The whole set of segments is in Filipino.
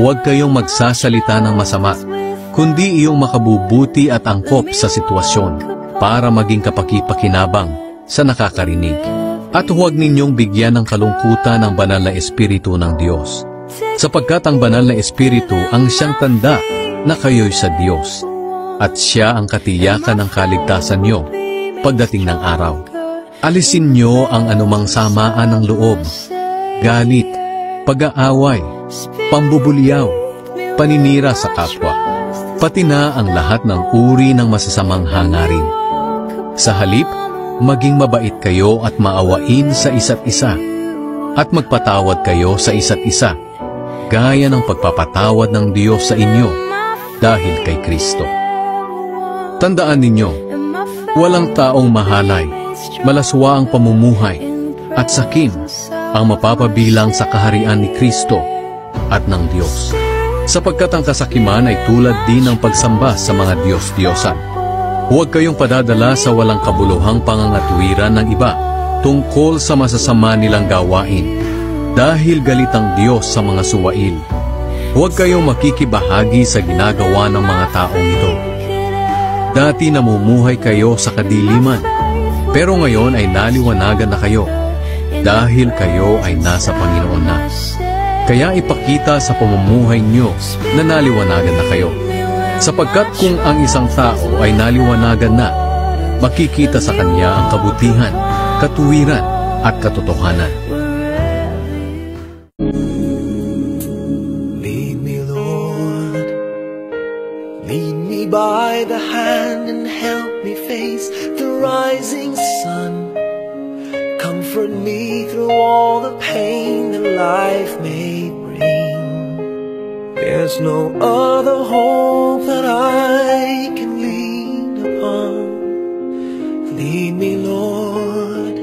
huwag kayong magsasalita ng masama, kundi iyong makabubuti at angkop sa sitwasyon para maging kapaki-pakinabang sa nakakarinig. At huwag ninyong bigyan ng kalungkutan ang banal na Espiritu ng Diyos, sapagkat ang banal na Espiritu ang siyang tanda na kayo'y sa Diyos, at siya ang katiyakan ng kaligtasan nyo pagdating ng araw. Alisin nyo ang anumang samaan ng loob, galit, pag-aaway, pambubulyaw, paninira sa kapwa, pati na ang lahat ng uri ng masasamang hangarin. Sa halip, maging mabait kayo at maawain sa isa't isa, at magpatawad kayo sa isa't isa, gaya ng pagpapatawad ng Diyos sa inyo dahil kay Kristo. Tandaan ninyo, walang taong mahalay, malaswa ang pamumuhay, at sakim ang mapapabilang sa kaharian ni Kristo at ng Diyos, sapagkat ang kasakiman ay tulad din ng pagsamba sa mga Diyos-Diyosan. Huwag kayong padadala sa walang kabuluhang pangangatwiran ng iba tungkol sa masasama nilang gawain, dahil galit ang Diyos sa mga suwail. Huwag kayong makikibahagi sa ginagawa ng mga taong ito. Dati namumuhay kayo sa kadiliman, pero ngayon ay naliwanagan na kayo, dahil kayo ay nasa Panginoon na. Kaya ipakita sa pamumuhay nyo na naliwanagan na kayo. Sapagkat kung ang isang tao ay naliwanagan na, makikita sa kanya ang kabutihan, katuwiran, at katotohanan. Lead me, Lord. Lead me by the hand and help me face the rising sun. Comfort me through all the pain that life may bring. There's no other hope that I can lean upon. Lead me, Lord,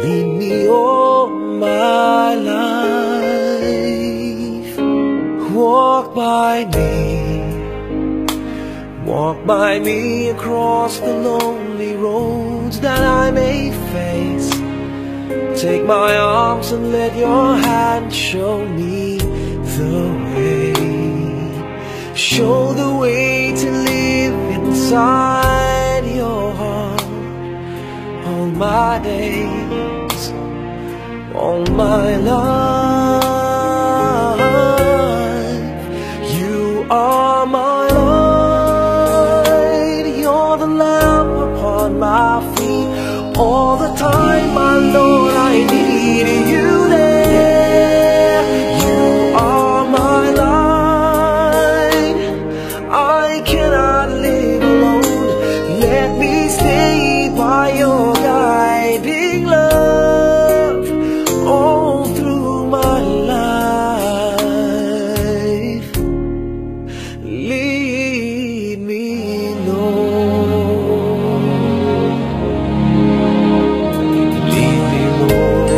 lead me all my life. Walk by me across the lonely roads that I may face. Take my arms and let your hand show me the way. Show the way to live inside your heart. All my days, all my life, you are my light. You're the lamp upon my feet. All the time, my Lord, I need you there. You are my light. I cannot live alone. Let me stay by your guiding love all through my life. Lead me, Lord. Lead me, Lord.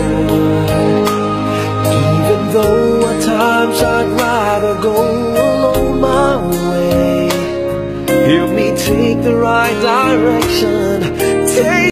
Even though at times I'd rather go alone my way, help me take the right direction. Take